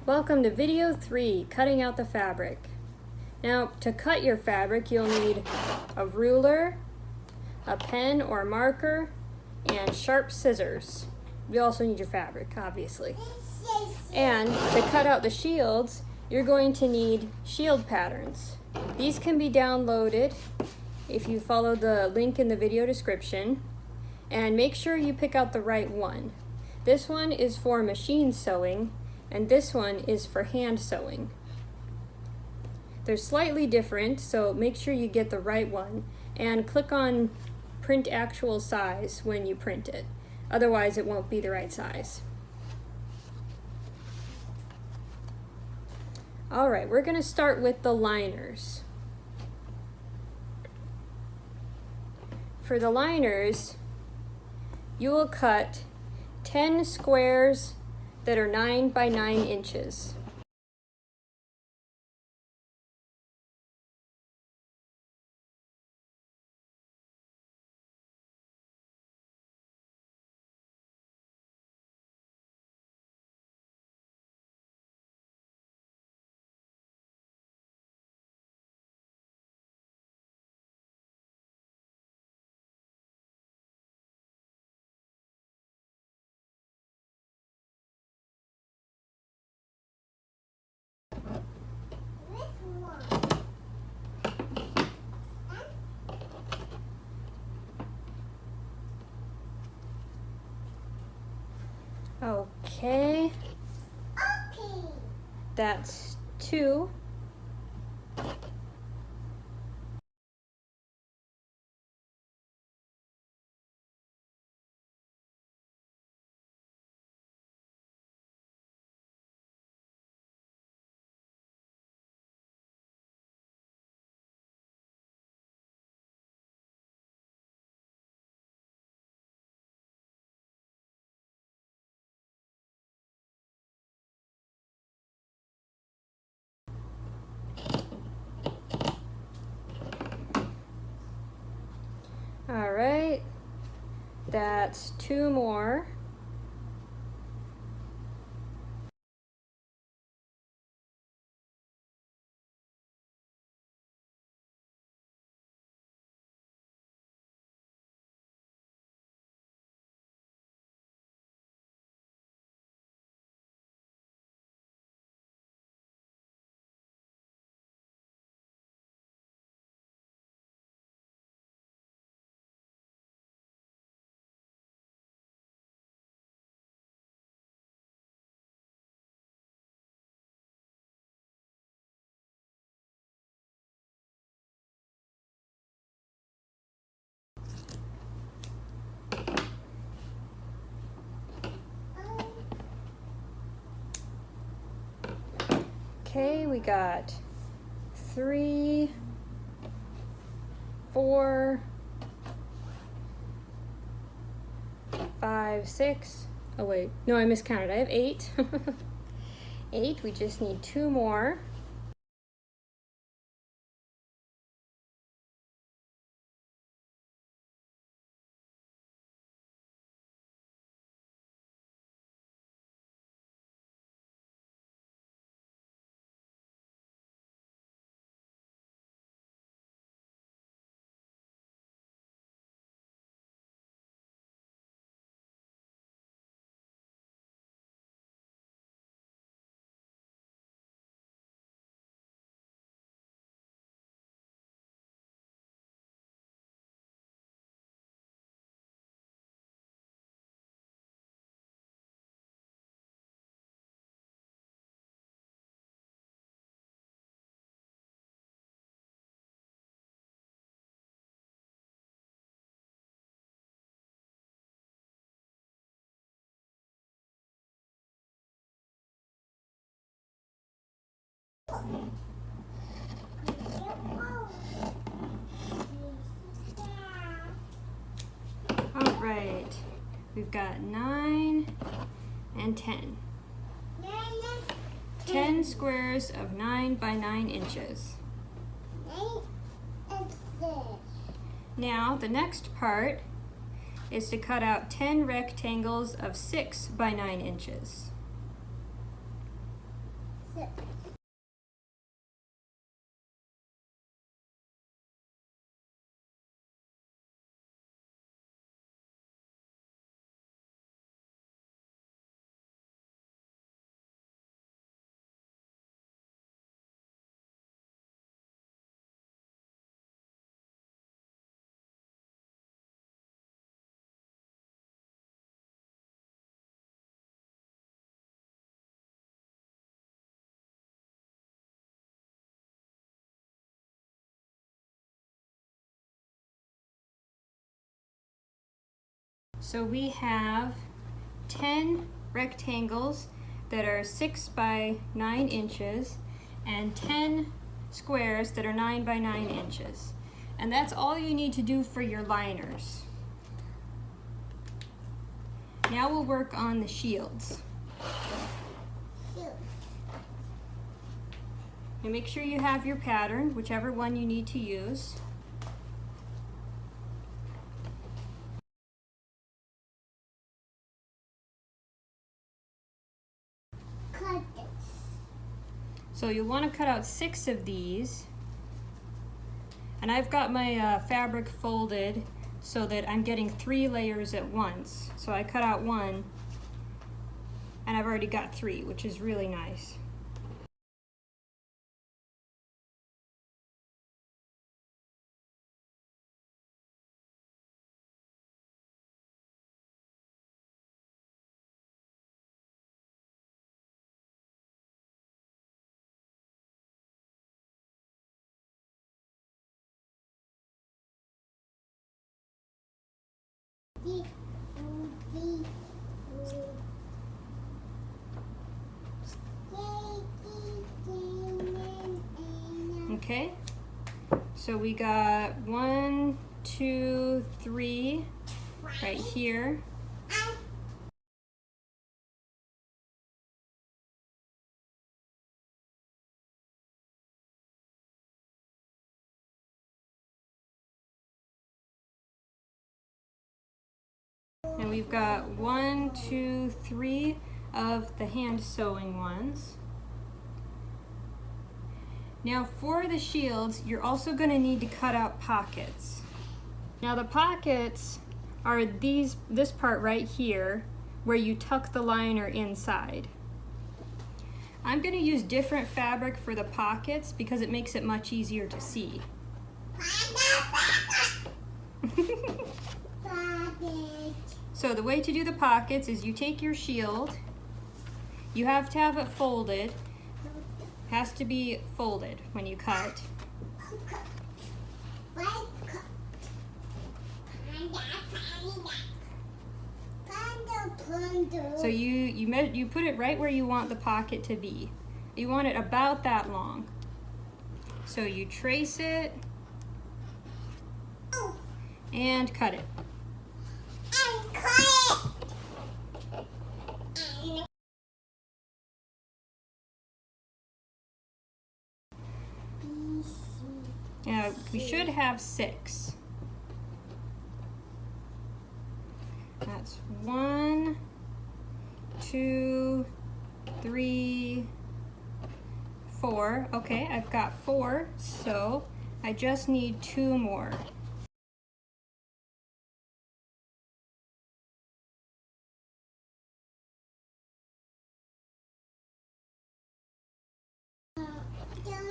Welcome to video 3, cutting out the fabric. Now, to cut your fabric, you'll need a ruler, a pen or marker, and sharp scissors. You also need your fabric, obviously. And to cut out the shields, you're going to need shield patterns. These can be downloaded if you follow the link in the video description. And make sure you pick out the right one. This one is for machine sewing, and this one is for hand sewing. They're slightly different, so make sure you get the right one and click on print actual size when you print it. Otherwise, it won't be the right size. All right, we're going to start with the liners. For the liners, you will cut 10 squares that are 9 by 9 inches. Okay. That's 2. All right, that's 2 more. Okay, we got 3, 4, 5, 6. Oh wait, no, I miscounted. I have 8. 8, we just need 2 more. All right, we've got 9 and 10. 10 squares of 9 by 9 inches. Now, the next part is to cut out 10 rectangles of 6 by 9 inches. So we have 10 rectangles that are 6 by 9 inches and 10 squares that are 9 by 9 inches. And that's all you need to do for your liners. Now we'll work on the shields. And make sure you have your pattern, whichever one you need to use. So you'll want to cut out 6 of these. And I've got my fabric folded so that I'm getting 3 layers at once. So I cut out 1 and I've already got 3, which is really nice. Okay, so we got 1, 2, 3 right here. And we've got 1, 2, 3 of the hand sewing ones. Now for the shields, you're also going to need to cut out pockets. Now the pockets are this part right here where you tuck the liner inside. I'm going to use different fabric for the pockets because it makes it much easier to see. So the way to do the pockets is you take your shield, you have to have it folded, has to be folded when you cut. So you put it right where you want the pocket to be. You want it about that long. So you trace it and cut it. Now we should have 6. That's 1, 2, 3, 4. Okay, I've got 4, so I just need 2 more.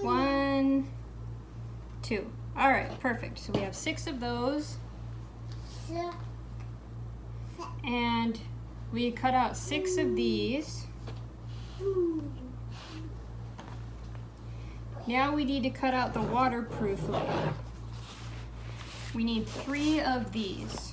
One, 2. All right, perfect. So we have 6 of those. And we cut out 6 of these. Now we need to cut out the waterproof layer. We need 3 of these.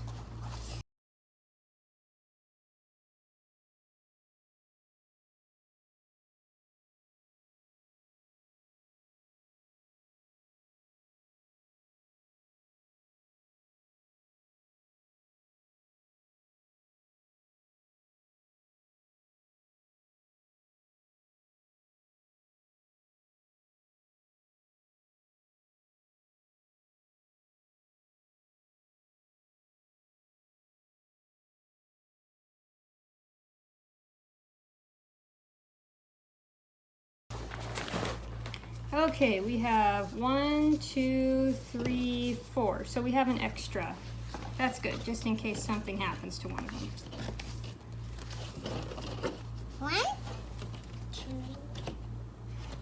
Okay, we have 1, 2, 3, 4. So we have an extra. That's good, just in case something happens to one of them. 1, 2.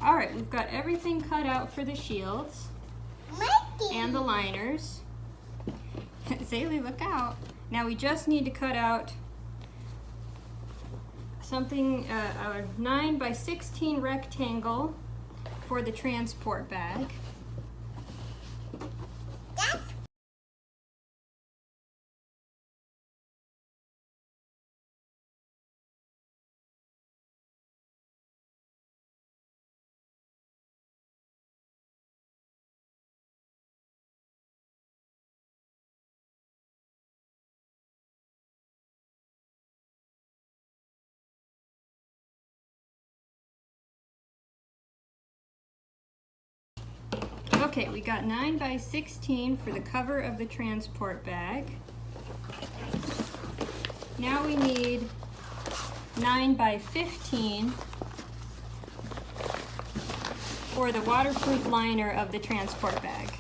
All right, we've got everything cut out for the shields and the liners. Zaylee, look out. Now we just need to cut out something, a 9 by 16 rectangle for the transport bag. Okay, we got 9 by 16 for the cover of the transport bag. Now we need 9 by 15 for the waterproof liner of the transport bag.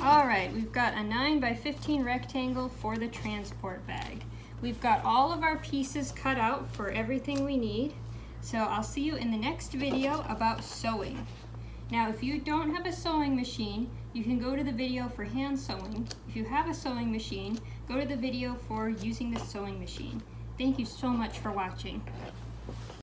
All right, we've got a 9 by 15 rectangle for the transport bag. We've got all of our pieces cut out for everything we need. So I'll see you in the next video about sewing. Now, if you don't have a sewing machine, you can go to the video for hand sewing. If you have a sewing machine, go to the video for using the sewing machine. Thank you so much for watching.